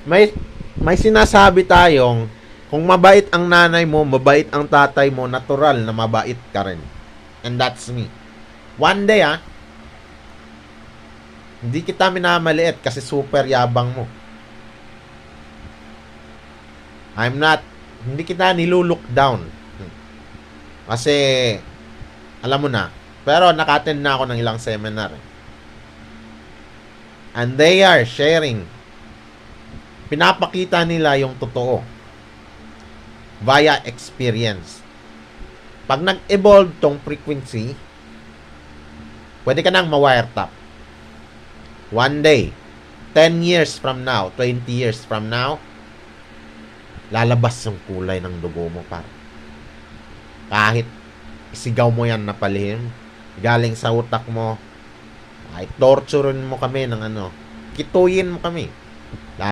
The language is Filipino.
May may sinasabi tayong kung mabait ang nanay mo, mabait ang tatay mo, natural na mabait ka rin. And that's me. One day hindi kita minamaliit kasi super yabang mo. Hindi kita nilulook down. Kasi, alam mo na, pero naka-attend na ako ng ilang seminar. And they are sharing. Pinapakita nila yung totoo via experience. Pag nag-evolve tong frequency, pwede ka nang ma-wiretap. One day, 10 years from now, 20 years from now, lalabas yung kulay ng dugo mo, par. Kahit isigaw mo yan na palihim, galing sa utak mo, kahit torturein mo kami ng kituyin mo kami.